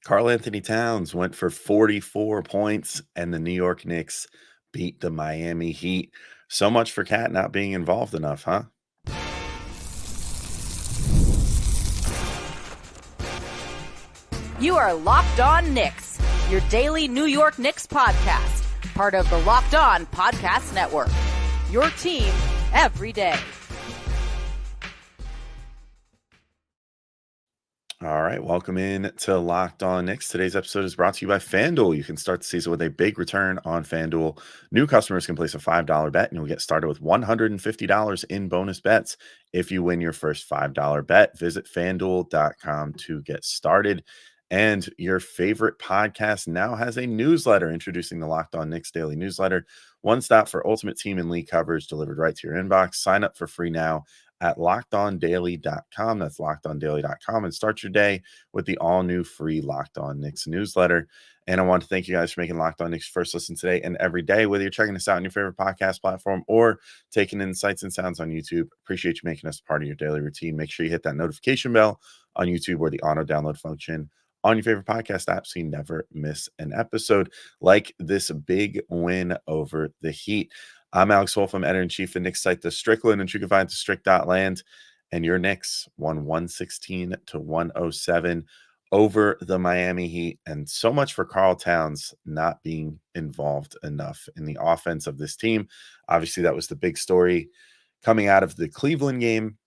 Karl-Anthony Towns went for 44 points, and the New York Knicks beat the Miami Heat. So much for KAT not being involved enough, huh? You are Locked On Knicks, your daily New York Knicks podcast, part of the Locked On Podcast Network. Your team every day. All right, welcome in to Locked On Knicks. Today's episode is brought to you by FanDuel. You can start the season with a big return on FanDuel. New customers can place a $5 bet, and you'll get started with $150 in bonus bets if you win your first $5 bet. Visit FanDuel.com to get started. And your favorite podcast now has a newsletter introducing the Locked On Knicks daily newsletter. One stop for ultimate team and league coverage delivered right to your inbox. Sign up for free now at lockedondaily.com. That's lockedondaily.com, and start your day with the all-new free Locked On Knicks newsletter. And I want to thank you guys for making Locked On Knicks first listen today and every day, whether you're checking us out on your favorite podcast platform or taking in sights and sounds on YouTube. Appreciate you making us part of your daily routine. Make sure you hit that notification bell on YouTube or the auto download function on your favorite podcast app so you never miss an episode like this big win over the Heat. I'm Alex Wolfam, editor-in-chief of Knicks site The Strickland, and you can find thestrick.land. And your Knicks won 116-107 over the Miami Heat. And so much for Karl Towns not being involved enough in the offense of this team. Obviously, that was the big story coming out of the Cleveland game.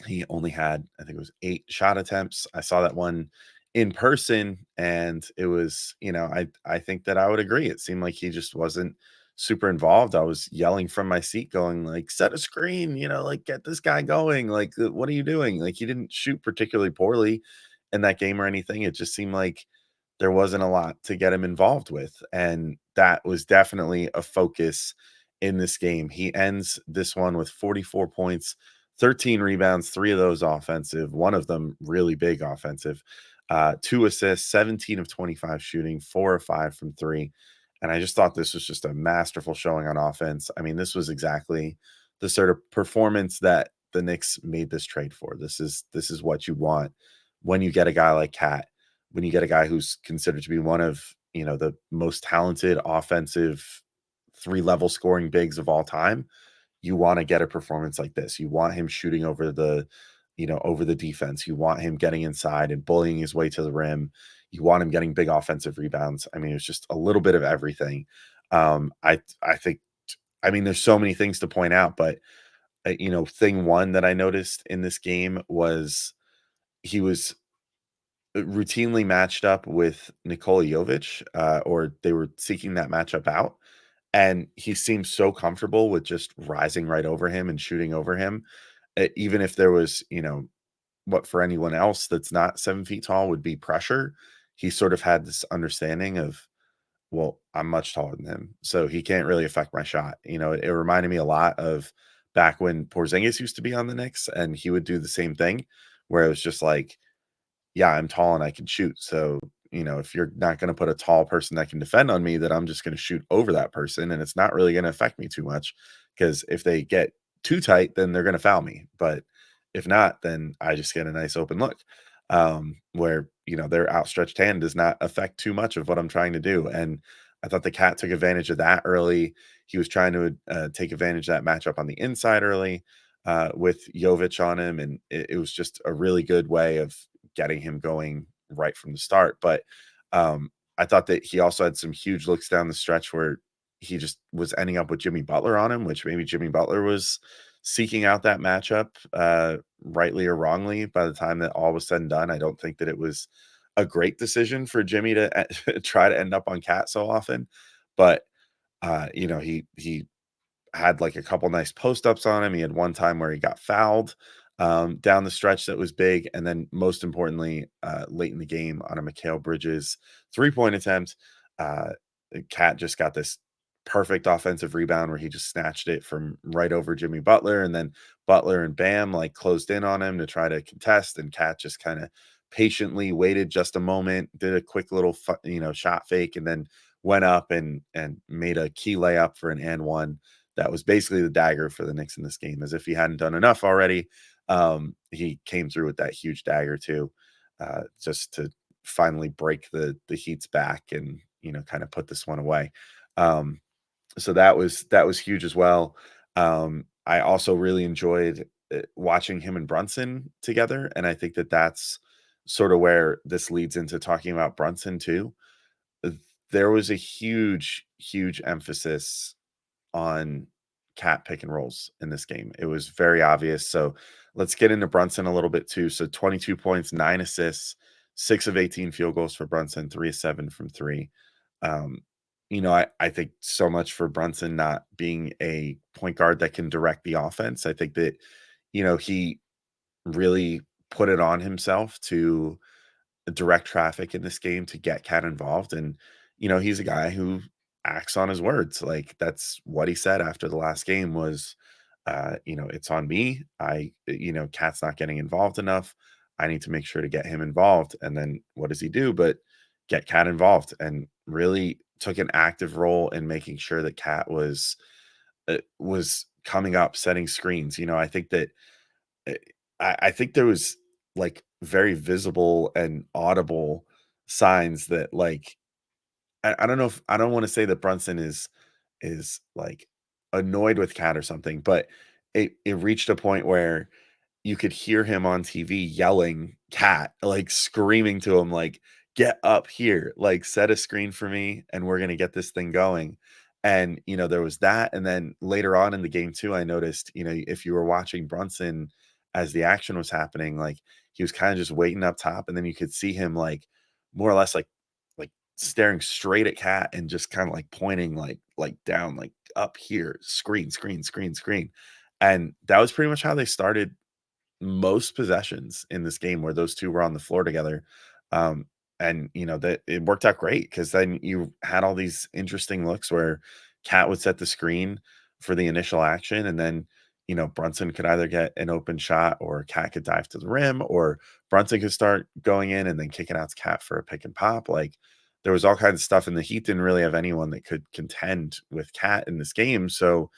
He only had, I think it was 8 shot attempts. I saw that one in person, and it was, I think that I would agree. It seemed like he just wasn't super involved. I was yelling from my seat going like, set a screen, like get this guy going. Like, what are you doing? Like, he didn't shoot particularly poorly in that game or anything. It just seemed like there wasn't a lot to get him involved with. And that was definitely a focus in this game. He ends this one with 44 points, 13 rebounds, 3 of those offensive, one of them really big offensive. 2 assists, 17 of 25 shooting, 4 of 5 from 3. And I just thought this was just a masterful showing on offense. I mean, this was exactly the sort of performance that the Knicks made this trade for. This is what you want when you get a guy like KAT, when you get a guy who's considered to be one of, the most talented offensive 3-level scoring bigs of all time. You want to get a performance like this. You want him shooting over the defense. You want him getting inside and bullying his way to the rim. You want him getting big offensive rebounds. I mean, it's just a little bit of everything. I think, I mean, there's so many things to point out, but thing one that I noticed in this game was he was routinely matched up with Nikola Jovic, or they were seeking that matchup out. And he seemed so comfortable with just rising right over him and shooting over him. Even if there was, what for anyone else that's not 7 feet tall would be pressure, he sort of had this understanding of, well, I'm much taller than him, so he can't really affect my shot. It reminded me a lot of back when Porzingis used to be on the Knicks, and he would do the same thing, where it was just like, yeah, I'm tall and I can shoot. So, if you're not going to put a tall person that can defend on me, then I'm just going to shoot over that person. And it's not really going to affect me too much, because if they get too tight, then they're going to foul me. But if not, then I just get a nice open look, where, their outstretched hand does not affect too much of what I'm trying to do. And I thought the KAT took advantage of that early. He was trying to take advantage of that matchup on the inside early with Jovic on him. And it was just a really good way of getting him going right from the start. But I thought that he also had some huge looks down the stretch where he just was ending up with Jimmy Butler on him, which maybe Jimmy Butler was seeking out that matchup, rightly or wrongly. By the time that all was said and done, I don't think that it was a great decision for Jimmy to try to end up on KAT so often. But he had like a couple nice post ups on him. He had one time where he got fouled down the stretch that was big. And then most importantly, late in the game on a Mikal Bridges 3-point attempt, KAT just got this perfect offensive rebound where he just snatched it from right over Jimmy Butler. And then Butler and Bam like closed in on him to try to contest. And KAT just kind of patiently waited just a moment, did a quick little, shot fake, and then went up and made a key layup for an and one. That was basically the dagger for the Knicks in this game. As if he hadn't done enough already, he came through with that huge dagger too, just to finally break the Heat's back and, kind of put this one away. Um, so that was huge as well. I also really enjoyed watching him and Brunson together, and I think that that's sort of where this leads into talking about Brunson too. Uh, There was a huge, huge emphasis on cat pick and rolls in this game. It was very obvious. So let's get into Brunson a little bit too. So 22 points, 9 assists, 6 of 18 field goals for Brunson, 3 of 7 from three. Um, I think so much for Brunson not being a point guard that can direct the offense. I think that, he really put it on himself to direct traffic in this game to get KAT involved. And, he's a guy who acts on his words. Like that's what he said after the last game was, it's on me. KAT's not getting involved enough. I need to make sure to get him involved. And then what does he do? But get KAT involved and really took an active role in making sure that KAT was coming up, setting screens. I think that eh, I think there was like very visible and audible signs that like I don't know if I don't want to say that Brunson is like annoyed with KAT or something, but it reached a point where you could hear him on TV yelling KAT, like screaming to him, like, get up here, like set a screen for me, and we're gonna get this thing going. And there was that. And then later on in the game too, I noticed, if you were watching Brunson as the action was happening, like he was kind of just waiting up top, and then you could see him like more or less like staring straight at KAT and just kind of like pointing like down, like up here, screen, screen, screen, screen. And that was pretty much how they started most possessions in this game where those two were on the floor together. Um, and that it worked out great because then you had all these interesting looks where KAT would set the screen for the initial action, and then Brunson could either get an open shot or KAT could dive to the rim, or Brunson could start going in and then kick it out to KAT for a pick and pop. Like there was all kinds of stuff, and the Heat didn't really have anyone that could contend with KAT in this game. So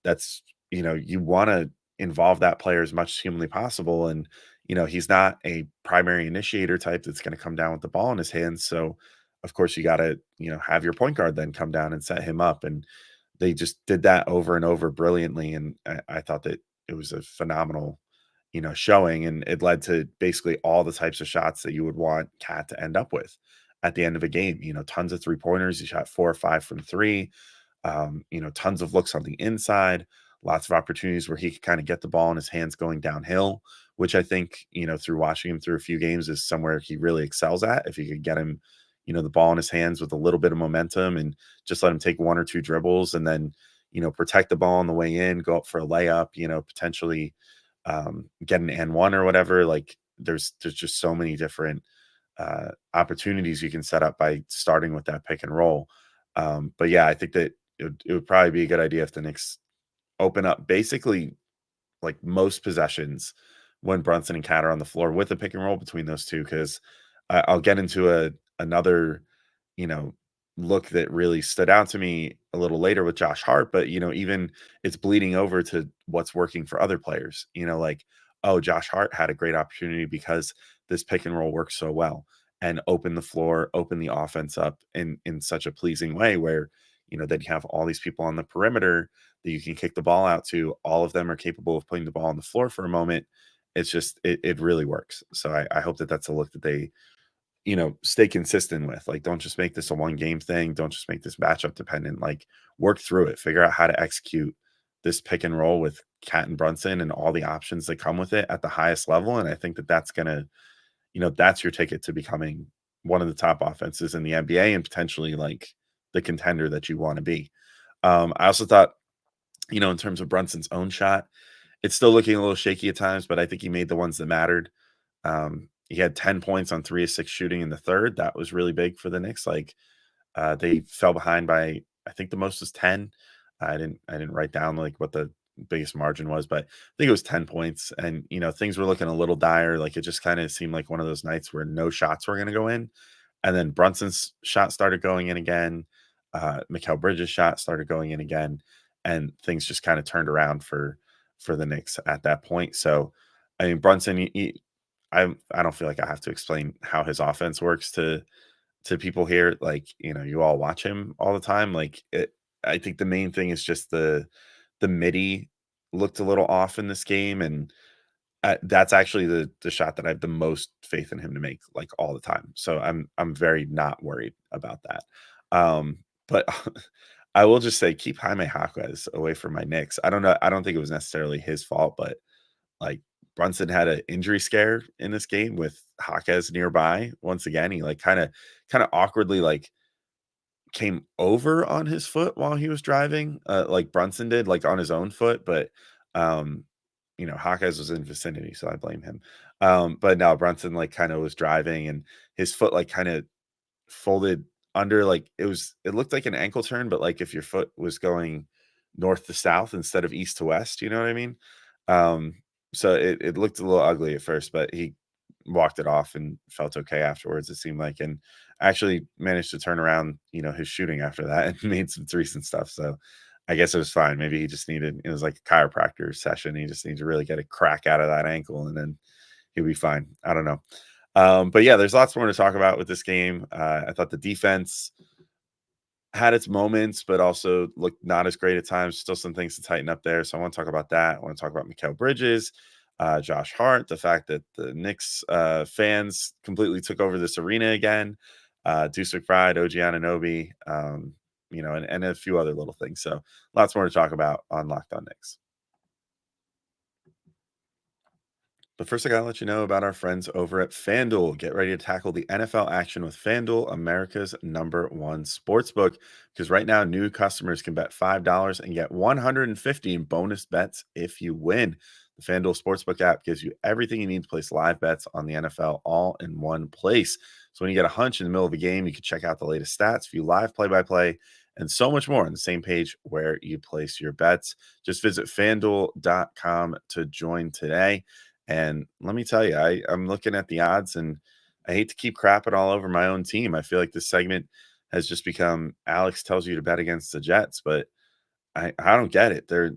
that's you want to involve that player as much as humanly possible. And, he's not a primary initiator type that's going to come down with the ball in his hands. So, of course, you got to, have your point guard then come down and set him up. And they just did that over and over brilliantly. And I thought that it was a phenomenal, showing. And it led to basically all the types of shots that you would want KAT to end up with at the end of a game. Tons of 3 pointers. He shot 4 or 5 from three. Tons of looks on the inside, lots of opportunities where he could kind of get the ball in his hands going downhill, which I think, through watching him through a few games is somewhere he really excels at. If you could get him, the ball in his hands with a little bit of momentum and just let him take 1 or 2 dribbles and then, protect the ball on the way in, go up for a layup, potentially get an N1 or whatever. Like there's just so many different opportunities you can set up by starting with that pick and roll. But yeah, I think that it would probably be a good idea if the Knicks open up basically like most possessions when Brunson and KAT are on the floor with a pick and roll between those two. Because I'll get into another you know look that really stood out to me a little later with Josh Hart. But even it's bleeding over to what's working for other players. Like, oh, Josh Hart had a great opportunity because this pick and roll works so well and open the floor, open the offense up in such a pleasing way where then you have all these people on the perimeter that you can kick the ball out to. All of them are capable of putting the ball on the floor for a moment. It's just it really works. So I hope that that's a look that they stay consistent with. Like, don't just make this a one game thing. Don't just make this matchup dependent. Like, work through it. Figure out how to execute this pick and roll with KAT and Brunson and all the options that come with it at the highest level. And I think that that's gonna that's your ticket to becoming one of the top offenses in the NBA and potentially like the contender that you want to be. I also thought, in terms of Brunson's own shot, it's still looking a little shaky at times, but I think he made the ones that mattered. He had 10 points on 3 of 6 shooting in the third. That was really big for the Knicks. Like they fell behind by, I think the most was 10. I didn't write down like what the biggest margin was, but I think it was 10 points. And things were looking a little dire. Like it just kind of seemed like one of those nights where no shots were going to go in. And then Brunson's shot started going in again. Mikal Bridges' shot started going in again, and things just kind of turned around for the Knicks at that point. So, I mean, Brunson, I don't feel like I have to explain how his offense works to people here. Like, you all watch him all the time. Like, I think the main thing is just the midi looked a little off in this game, and that's actually the shot that I have the most faith in him to make, like, all the time. So I'm very not worried about that. But I will just say keep Jaime Jaquez away from my Knicks. I don't know. I don't think it was necessarily his fault, but like Brunson had an injury scare in this game with Jaquez nearby. Once again, he like kind of awkwardly like came over on his foot while he was driving, like Brunson did, like on his own foot. But um, Jaquez was in vicinity, so I blame him. But no, Brunson like kind of was driving and his foot like kind of folded under, like it looked like an ankle turn, but like if your foot was going north to south instead of east to west, you know what I mean? Um, so it looked a little ugly at first, but he walked it off and felt okay afterwards, it seemed like, and actually managed to turn around, his shooting after that and made some threes and stuff. So I guess it was fine. Maybe he just needed, it was like a chiropractor session. He just needs to really get a crack out of that ankle and then he'll be fine. I don't know. But yeah, there's lots more to talk about with this game. I thought the defense had its moments, but also looked not as great at times. Still some things to tighten up there. So I want to talk about that. I want to talk about Mikal Bridges, Josh Hart, the fact that the Knicks fans completely took over this arena again, Deuce McBride, OG Anunoby, and a few other little things. So lots more to talk about on Locked On Knicks. But first, I got to let you know about our friends over at FanDuel. Get ready to tackle the NFL action with FanDuel, America's #1 sportsbook. Because right now, new customers can bet $5 and get $150 in bonus bets if you win. The FanDuel Sportsbook app gives you everything you need to place live bets on the NFL all in one place. So when you get a hunch in the middle of a game, you can check out the latest stats, view live play-by-play, and so much more on the same page where you place your bets. Just visit FanDuel.com to join today. And let me tell you, I'm looking at the odds and I hate to keep crapping all over my own team. I feel like this segment has just become Alex tells you to bet against the Jets, but I don't get it. They're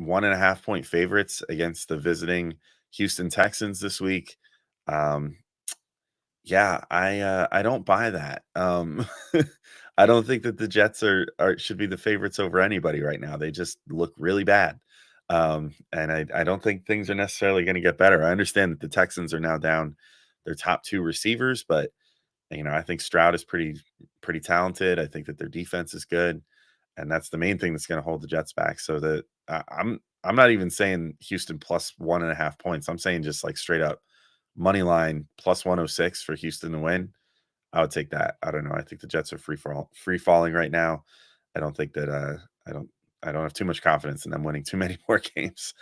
1.5 point favorites against the visiting Houston Texans this week. Um, yeah, I don't buy that. I don't think that the Jets are should be the favorites over anybody right now. They just look really bad. And I don't think things are necessarily going to get better. I understand that the Texans are now down their top two receivers, but I think Stroud is pretty talented. I think that their defense is good, and that's the main thing that's going to hold the Jets back. So that I'm not even saying Houston plus 1.5 points. I'm saying just like straight up money line plus 106 for Houston to win. I would take that. I don't know. I think the Jets are free falling right now. I don't think that I don't I don't have too much confidence in them winning too many more games.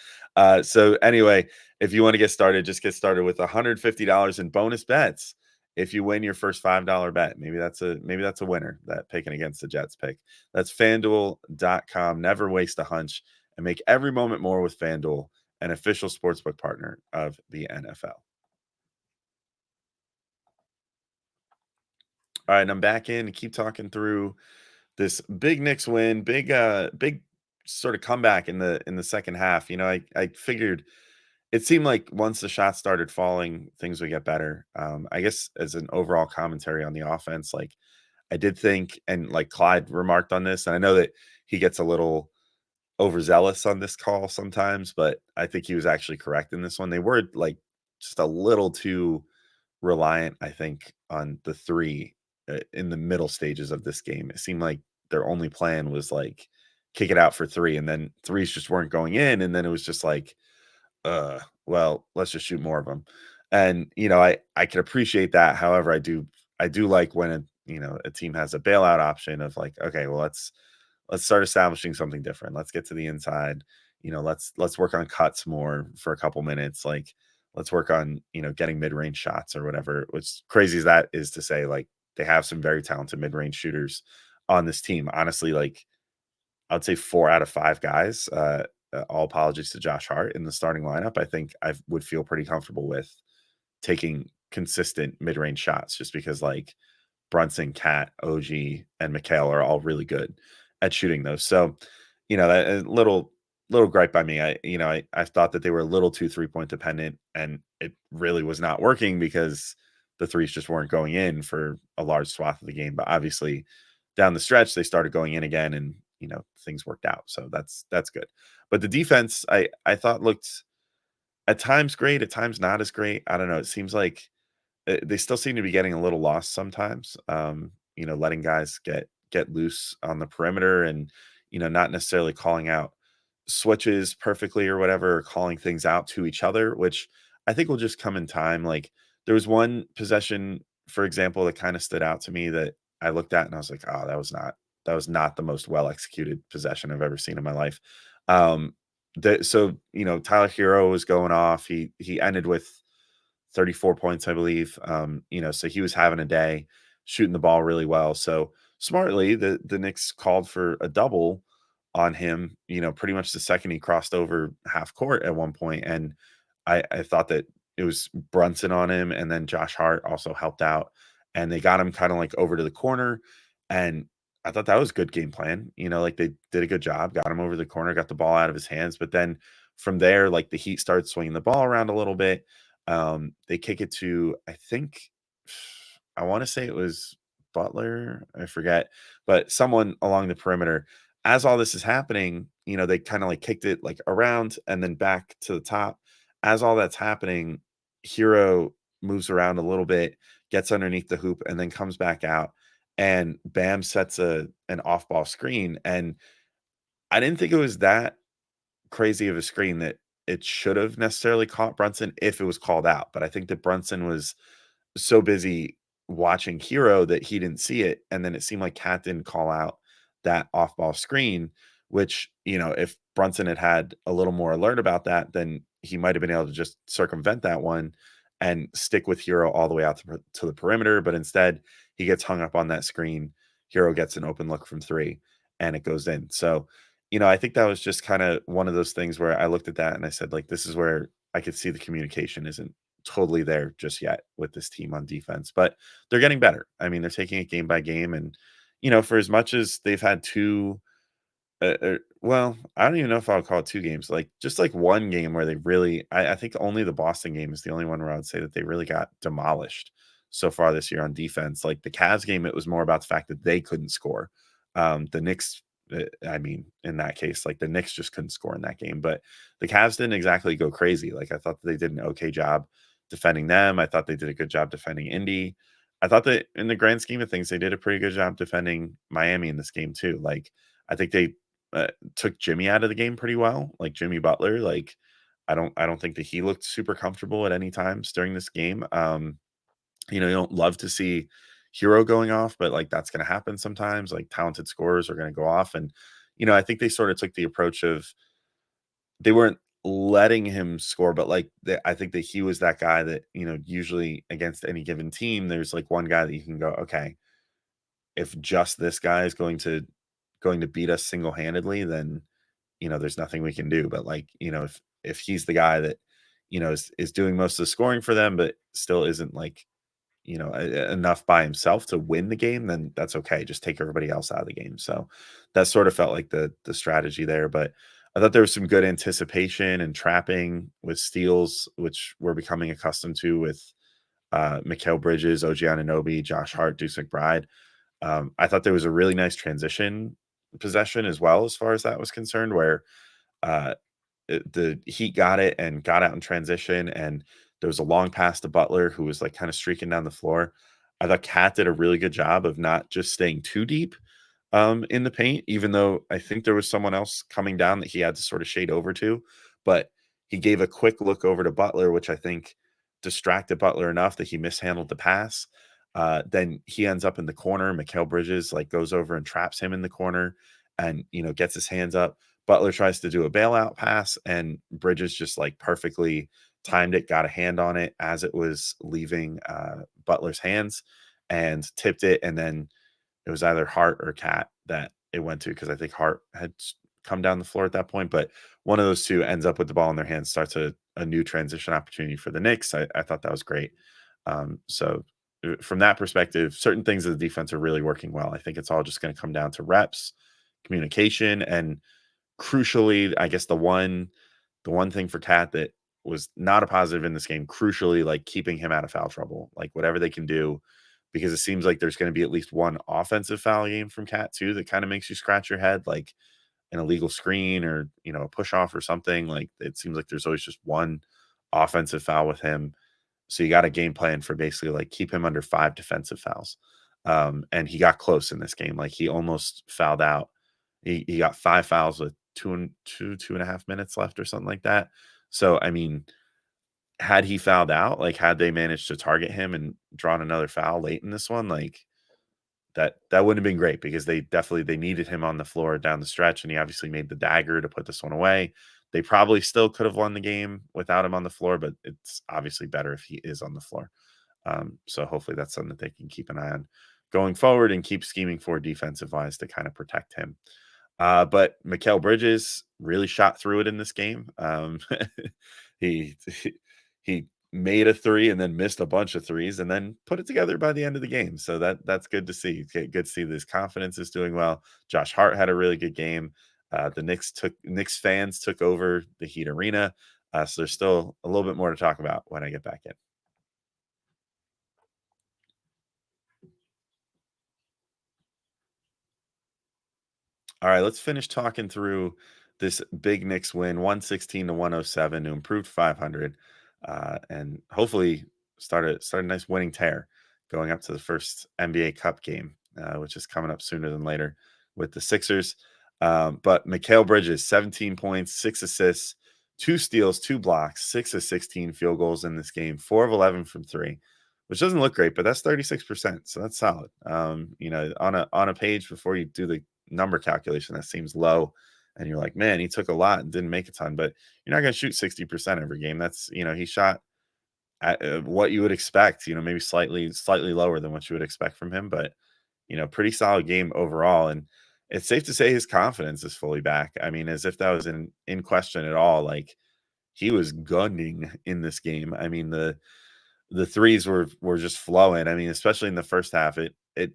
So anyway, if you want to get started, just get started with $150 in bonus bets. If you win your first $5 bet, maybe that's a winner, that picking against the Jets pick. That's FanDuel.com. Never waste a hunch and make every moment more with FanDuel, an official sportsbook partner of the NFL. All right, and I'm back in to keep talking through this big Knicks win, big sort of comeback in the second half. I figured it seemed like once the shots started falling, things would get better. I guess as an overall commentary on the offense, like I did think, and like Clyde remarked on this, and I know that he gets a little overzealous on this call sometimes, but I think he was actually correct in this one. They were like just a little too reliant, I think, on the three in the middle stages of this game. It seemed like their only plan was like kick it out for three, and then threes just weren't going in, and then it was just like, well, let's just shoot more of them. And I can appreciate that. However, I do like when a team has a bailout option of like, okay, well, let's start establishing something different. Let's get to the inside. Let's work on cuts more for a couple minutes. Like let's work on getting mid-range shots or whatever. What's crazy as that is to say, like they have some very talented mid-range shooters on this team. Honestly, like I would say 4 out of 5 guys. All apologies to Josh Hart in the starting lineup. I think I would feel pretty comfortable with taking consistent mid-range shots just because like Brunson, KAT, OG, and Mikal are all really good at shooting those. So, that a little little gripe by me. I thought that they were a little too 3-point dependent, and it really was not working because the threes just weren't going in for a large swath of the game. But obviously, down the stretch, they started going in again, and things worked out. So that's good. But the defense, I thought looked at times great, at times not as great. I don't know. It seems like they still seem to be getting a little lost sometimes. Letting guys get loose on the perimeter, and not necessarily calling out switches perfectly or whatever, or calling things out to each other, which I think will just come in time. Like there was one possession, for example, that kind of stood out to me that I looked at and I was like, oh, that was not the most well executed possession I've ever seen in my life. Tyler Hero was going off. He ended with 34 points, I believe. So he was having a day, shooting the ball really well. So smartly, the Knicks called for a double on him, pretty much the second he crossed over half court at one point. And I thought that it was Brunson on him, and then Josh Hart also helped out. And they got him kind of like over to the corner. And I thought that was good game plan. Like they did a good job, got him over the corner, got the ball out of his hands. But then from there, like the Heat started swinging the ball around a little bit. They kick it to, I think, I want to say it was Butler. I forget, but someone along the perimeter. As all this is happening, they kind of like kicked it like around and then back to the top. As all that's happening, Hero moves around a little bit, gets underneath the hoop, and then comes back out. And Bam sets an off ball screen. And I didn't think it was that crazy of a screen that it should have necessarily caught Brunson if it was called out. But I think that Brunson was so busy watching Hero that he didn't see it. And then it seemed like KAT didn't call out that off ball screen, which, if Brunson had a little more alert about that, then he might have been able to just circumvent that one and stick with Hero all the way out to the perimeter. But instead, he gets hung up on that screen. Hero gets an open look from three, and it goes in. So, I think that was just kind of one of those things where I looked at that and I said, like, this is where I could see the communication isn't totally there just yet with this team on defense, but they're getting better. I mean, they're taking it game by game. And, for as much as they've had two, well, I don't even know if I'll call it two games, like just like one game where they really, I think only the Boston game is the only one where I would say that they really got demolished so far this year on defense. Like the Cavs game, it was more about the fact that they couldn't score. The Knicks, I mean, in that case, like the Knicks just couldn't score in that game, but the Cavs didn't exactly go crazy. Like I thought that they did an okay job defending them. I thought they did a good job defending Indy. I thought that in the grand scheme of things, they did a pretty good job defending Miami in this game too. Like I think they took Jimmy out of the game pretty well, like Jimmy Butler. Like I don't think that he looked super comfortable at any times during this game. You don't love to see Hero going off, but like that's going to happen sometimes. Like talented scorers are going to go off, and I think they sort of took the approach of they weren't letting him score, but like I think that he was that guy that usually against any given team, there's like one guy that you can go, okay, if just this guy is going to beat us single handedly, then there's nothing we can do. But like if he's the guy that is doing most of the scoring for them, but still isn't like enough by himself to win the game, then that's okay. Just take everybody else out of the game. So that sort of felt like the strategy there. But I thought there was some good anticipation and trapping with steals, which we're becoming accustomed to with Mikal Bridges, OG Anunoby, Josh Hart, Deuce McBride. I thought there was a really nice transition possession as well, as far as that was concerned, where uh, the Heat got it and got out in transition, and there was a long pass to Butler, who was like kind of streaking down the floor. I thought KAT did a really good job of not just staying too deep in the paint, even though I think there was someone else coming down that he had to sort of shade over to. But he gave a quick look over to Butler, which I think distracted Butler enough that he mishandled the pass. Then he ends up in the corner. Mikal Bridges like goes over and traps him in the corner, and gets his hands up. Butler tries to do a bailout pass, and Bridges just like perfectly timed it, got a hand on it as it was leaving Butler's hands, and tipped it. And then it was either Hart or KAT that it went to, because I think Hart had come down the floor at that point. But one of those two ends up with the ball in their hands, starts a new transition opportunity for the Knicks. I thought that was great. From that perspective, certain things of the defense are really working well. I think it's all just going to come down to reps, communication, and crucially, I guess the one thing for KAT that was not a positive in this game, crucially, like keeping him out of foul trouble, like whatever they can do, because it seems like there's going to be at least one offensive foul game from KAT too that kind of makes you scratch your head, like an illegal screen or a push off or something. Like it seems like there's always just one offensive foul with him. So you got a game plan for basically like keep him under 5 defensive fouls. And he got close in this game. Like he almost fouled out. He got 5 fouls with 2.5 minutes left or something like that. So I mean, had he fouled out, like had they managed to target him and drawn another foul late in this one, like that wouldn't have been great because they needed him on the floor down the stretch, and he obviously made the dagger to put this one away. They probably still could have won the game without him on the floor, but it's obviously better if he is on the floor. So hopefully that's something that they can keep an eye on going forward and keep scheming for defensive wise to kind of protect him. But Mikal Bridges really shot through it in this game. He he made a three and then missed a bunch of threes and then put it together by the end of the game. So that's good to see. Good to see this confidence is doing well. Josh Hart had a really good game. The Knicks fans took over the Heat Arena. So there's still a little bit more to talk about when I get back in. All right, let's finish talking through this big Knicks win, 116-107 to improve 500, and hopefully start a nice winning tear going up to the first NBA Cup game, which is coming up sooner than later with the Sixers. But Mikal Bridges, 17 points, 6 assists, 2 steals, 2 blocks, 6 of 16 field goals in this game, 4 of 11 from three, which doesn't look great, but that's 36%, so that's solid. On a page before you do the number calculation, that seems low, and you're like, man, he took a lot and didn't make a ton, but you're not going to shoot 60% every game. That's he shot at what you would expect, maybe slightly lower than what you would expect from him, but pretty solid game overall. And it's safe to say his confidence is fully back. I mean, as if that was in question at all. Like he was gunning in this game. I mean, the threes were just flowing. I mean, especially in the first half, it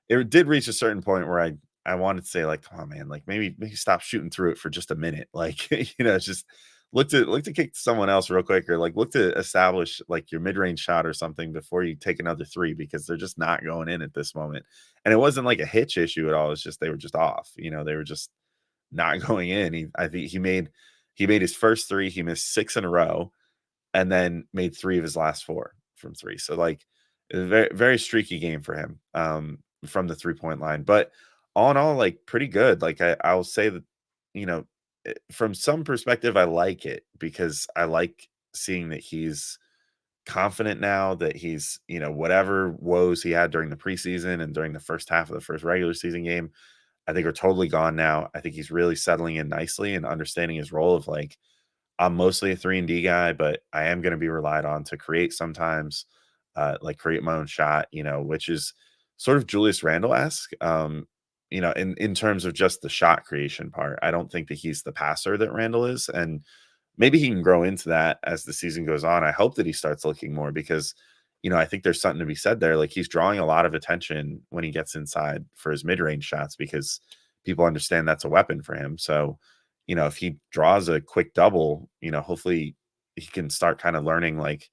did reach a certain point where I wanted to say like, come on, man, like maybe stop shooting through it for just a minute. Like, it's just look to kick someone else real quick, or like look to establish like your mid-range shot or something before you take another three, because they're just not going in at this moment. And it wasn't like a hitch issue at all. It's just they were just off. They were just not going in. I think he made his first three, he missed 6 in a row, and then made 3 of his last 4 from 3. So like it was a very, very streaky game for him from the 3-point line. But all in all, like pretty good. Like I'll say that, from some perspective, I like it because I like seeing that he's confident now, that he's, whatever woes he had during the preseason and during the first half of the first regular season game, I think are totally gone now. I think he's really settling in nicely and understanding his role of like, I'm mostly a 3-and-D guy, but I am going to be relied on to create sometimes, like create my own shot, which is sort of Julius Randle-esque, in terms of just the shot creation part. I don't think that he's the passer that Randle is, and maybe he can grow into that as the season goes on. I hope that he starts looking more because, I think there's something to be said there. Like he's drawing a lot of attention when he gets inside for his mid-range shots because people understand that's a weapon for him. So, if he draws a quick double, hopefully he can start kind of learning like,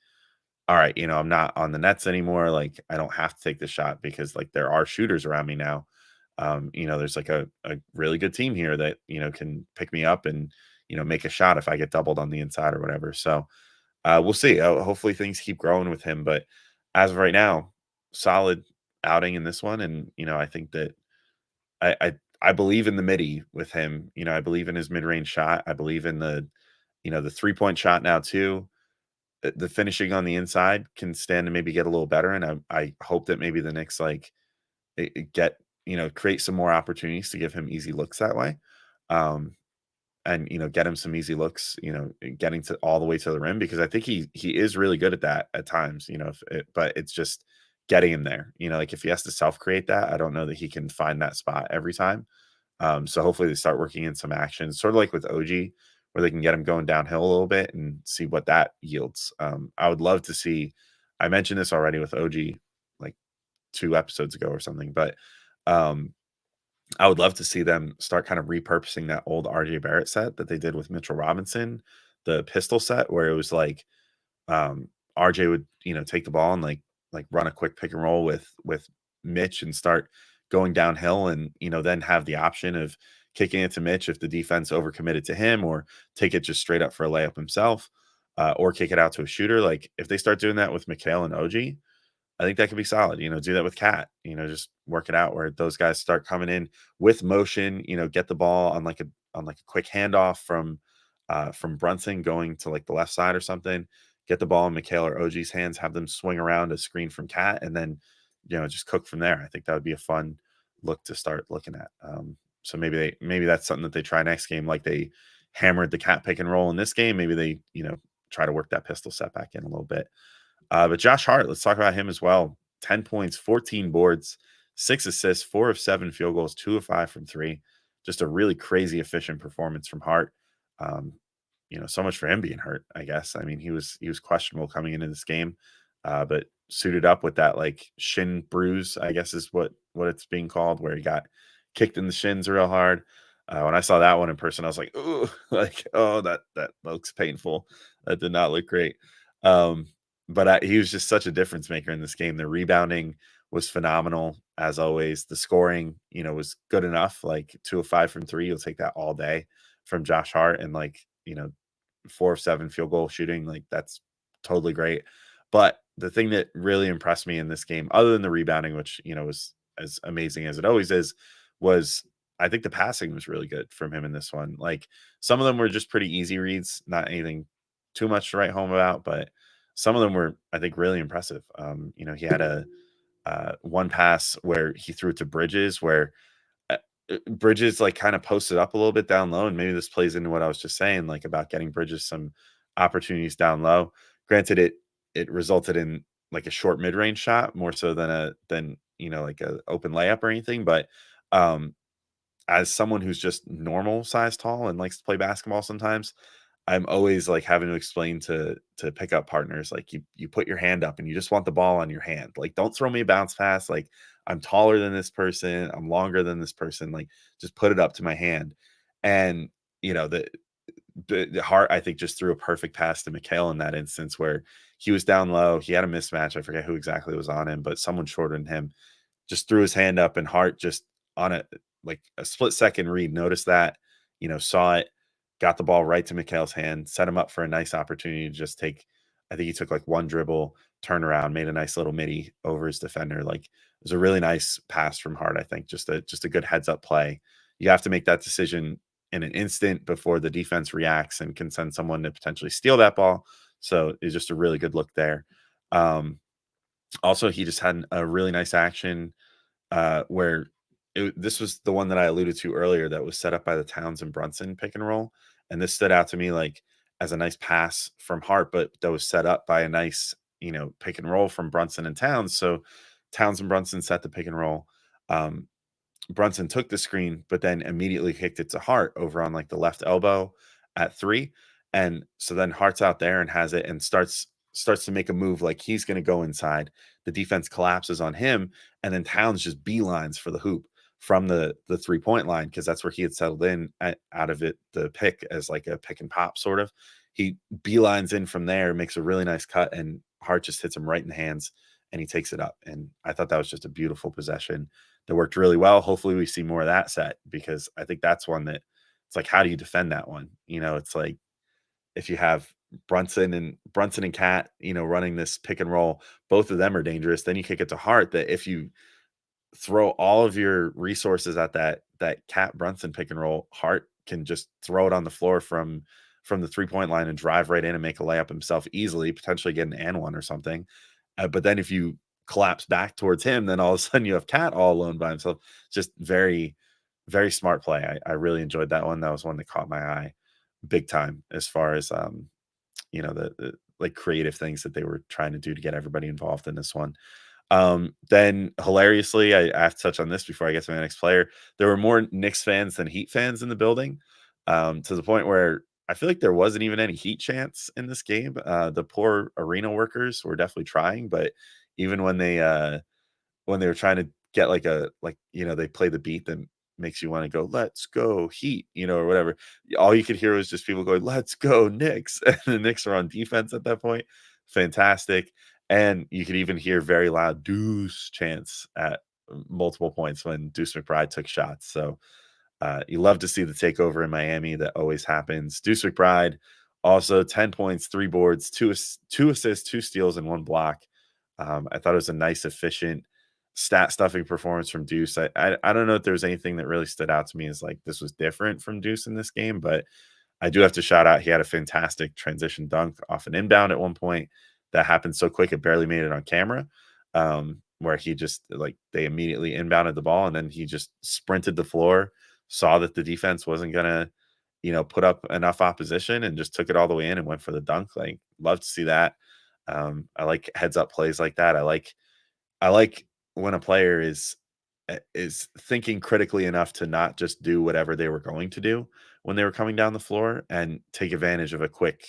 all right, I'm not on the Nets anymore. Like I don't have to take the shot because like there are shooters around me now. There's like a really good team here that, can pick me up and, make a shot if I get doubled on the inside or whatever. So we'll see. Hopefully things keep growing with him. But as of right now, solid outing in this one. And, I think that I believe in the midi with him. I believe in his mid-range shot. I believe in the 3-point shot now too. The finishing on the inside can stand to maybe get a little better. And I hope that maybe the Knicks like create some more opportunities to give him easy looks that way. And get him some easy looks, getting to all the way to the rim, because I think he is really good at that at times, but it's just getting him there. Like if he has to self-create that, I don't know that he can find that spot every time. So hopefully they start working in some action, sort of like with OG, where they can get him going downhill a little bit and see what that yields. I would love to see, I mentioned this already with OG like 2 episodes ago or something, but I would love to see them start kind of repurposing that old RJ Barrett set that they did with Mitchell Robinson, the pistol set where it was like um, RJ would, take the ball and like run a quick pick and roll with Mitch and start going downhill, and then have the option of kicking it to Mitch if the defense overcommitted to him, or take it just straight up for a layup himself, or kick it out to a shooter. Like if they start doing that with Mikal and OG, I think that could be solid. Do that with KAT. Just work it out where those guys start coming in with motion. Get the ball on like a quick handoff from Brunson going to like the left side or something. Get the ball in Mikal or OG's hands, have them swing around a screen from KAT, and then just cook from there. I think that would be a fun look to start looking at. So maybe that's something that they try next game, like they hammered the KAT pick and roll in this game. Maybe they try to work that pistol set back in a little bit. But Josh Hart, let's talk about him as well. 10 points, 14 boards, 6 assists, 4 of 7 field goals, 2 of 5 from 3. Just a really crazy efficient performance from Hart. Um, so much for him being hurt, I guess. I mean, he was questionable coming into this game, but suited up with that like shin bruise, I guess is what it's being called, where he got kicked in the shins real hard. When I saw that one in person, I was like, "Ooh," like, "Oh, that looks painful. That did not look great." Um, but he was just such a difference maker in this game. The rebounding was phenomenal as always. The scoring, was good enough. Like 2 of 5 from 3, you'll take that all day from Josh Hart, and like 4 of 7 field goal shooting. Like that's totally great. But the thing that really impressed me in this game, other than the rebounding, which was as amazing as it always is, was I think the passing was really good from him in this one. Like some of them were just pretty easy reads, not anything too much to write home about, but some of them were, I think, really impressive. He had a one pass where he threw it to Bridges, where Bridges like kind of posted up a little bit down low, and maybe this plays into what I was just saying, like about getting Bridges some opportunities down low. Granted, it resulted in like a short mid range shot more so than like a open layup or anything, but um, as someone who's just normal size tall and likes to play basketball sometimes, I'm always like having to explain to pickup partners, like you put your hand up and you just want the ball on your hand. Like, don't throw me a bounce pass. Like, I'm taller than this person, I'm longer than this person. Like, just put it up to my hand. And the Hart, I think, just threw a perfect pass to Mikal in that instance where he was down low. He had a mismatch. I forget who exactly was on him, but someone shorter than him just threw his hand up, and Hart just on a like a split second read noticed that, saw it, got the ball right to Mikal's hand, set him up for a nice opportunity to just take. I think he took like one dribble, turn around, made a nice little midi over his defender. Like it was a really nice pass from Hart. I think just a good heads up play. You have to make that decision in an instant before the defense reacts and can send someone to potentially steal that ball. So it's just a really good look there. Also, he just had a really nice action where this was the one that I alluded to earlier that was set up by the Towns and Brunson pick and roll. And this stood out to me like as a nice pass from Hart, but that was set up by a nice, pick and roll from Brunson and Towns. So Towns and Brunson set the pick and roll. Um, Brunson took the screen, but then immediately kicked it to Hart over on like the left elbow at 3. And so then Hart's out there and has it and starts to make a move like he's going to go inside. The defense collapses on him, and then Towns just beelines for the hoop from the 3-point line, because that's where he had settled in out of it, the pick as like a pick and pop sort of. He beelines in from there, makes a really nice cut, and Hart just hits him right in the hands, and he takes it up. And I thought that was just a beautiful possession that worked really well. Hopefully we see more of that set, because I think that's one that it's like, how do you defend that one? It's like if you have Brunson and KAT, running this pick and roll, both of them are dangerous. Then you kick it to Hart, that if you throw all of your resources at that KAT Brunson pick and roll, Hart can just throw it on the floor from the 3-point line and drive right in and make a layup himself easily, potentially get an and one or something. But then if you collapse back towards him, then all of a sudden you have KAT all alone by himself. Just very, very smart play. I really enjoyed that one. That was one that caught my eye big time as far as the like creative things that they were trying to do to get everybody involved in this one. Then hilariously, I have to touch on this before I get to my next player. There were more Knicks fans than Heat fans in the building, to the point where I feel like there wasn't even any Heat chants in this game. The poor arena workers were definitely trying, but even when they were trying to get like they play the beat, then makes you want to go, let's go Heat, or whatever. All you could hear was just people going, let's go Knicks. And the Knicks are on defense at that point. Fantastic. And you could even hear very loud Deuce chants at multiple points when Deuce McBride took shots. So you love to see the takeover in Miami. That always happens. Deuce McBride also 10 points, 3 boards, two assists, 2 steals, and 1 block. I thought it was a nice, efficient, stat stuffing performance from Deuce. I don't know if there's anything that really stood out to me as like this was different from Deuce in this game, but I do have to shout out he had a fantastic transition dunk off an inbound at one point that happened so quick it barely made it on camera. Where he just like they immediately inbounded the ball and then he just sprinted the floor, saw that the defense wasn't gonna, put up enough opposition and just took it all the way in and went for the dunk. Like, love to see that. I like heads up plays like that. I like when a player is thinking critically enough to not just do whatever they were going to do when they were coming down the floor and take advantage of a quick,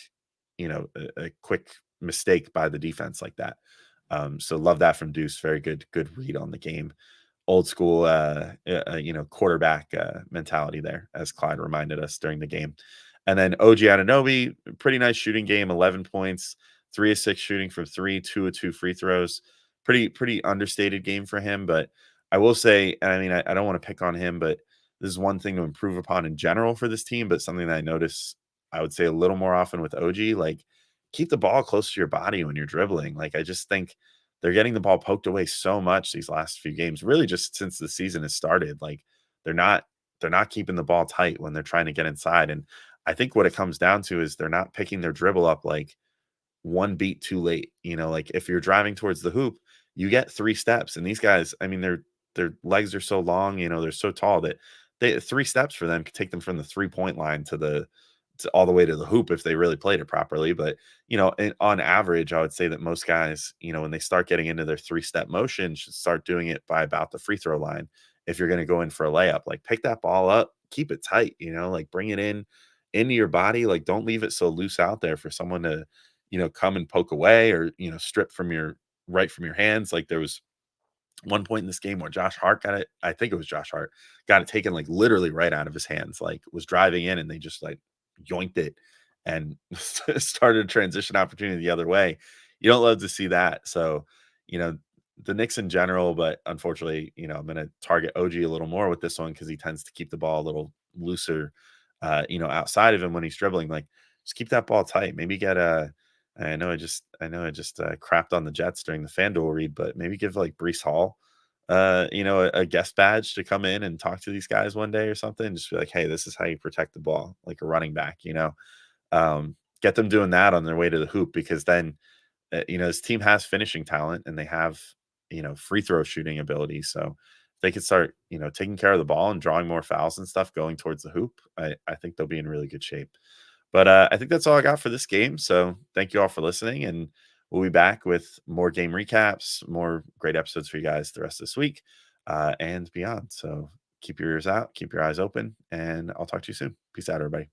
a quick mistake by the defense like that. So love that from Deuce. Very good read on the game. Old school, quarterback mentality there, as Clyde reminded us during the game. And then OG Anunoby, pretty nice shooting game, 11 points, 3 of 6 shooting from 3, 2 of 2 free throws. Pretty understated game for him, but I will say, and I mean, I don't want to pick on him, but this is one thing to improve upon in general for this team, but something that I notice, I would say a little more often with OG, like keep the ball close to your body when you're dribbling. Like I just think they're getting the ball poked away so much these last few games, really just since the season has started. Like they're not they're not keeping the ball tight when they're trying to get inside. And I think what it comes down to is they're not picking their dribble up like one beat too late. Like if you're driving towards the hoop, you get 3 steps. And these guys, I mean, their legs are so long, they're so tall that 3 steps for them could take them from the 3-point line to all the way to the hoop if they really played it properly. But on average, I would say that most guys, when they start getting into their 3-step motion, should start doing it by about the free throw line. If you're going to go in for a layup, like pick that ball up, keep it tight, like bring it into your body. Like don't leave it so loose out there for someone to, come and poke away or, strip from your hands. Like there was one point in this game where Josh Hart got it. I think it was Josh Hart got it taken like literally right out of his hands, like was driving in and they just like yoinked it and started a transition opportunity the other way. You don't love to see that. So, the Knicks in general, but unfortunately, I'm going to target OG a little more with this one because he tends to keep the ball a little looser, outside of him when he's dribbling. Like, just keep that ball tight. Maybe get a I know I just crapped on the Jets during the FanDuel read, but maybe give like Breece Hall, a guest badge to come in and talk to these guys one day or something. Just be like, hey, this is how you protect the ball, like a running back. Get them doing that on their way to the hoop because then, this team has finishing talent and they have, free throw shooting ability. So if they could start, taking care of the ball and drawing more fouls and stuff going towards the hoop, I think they'll be in really good shape. But I think that's all I got for this game. So thank you all for listening. And we'll be back with more game recaps, more great episodes for you guys the rest of this week and beyond. So keep your ears out, keep your eyes open, and I'll talk to you soon. Peace out, everybody.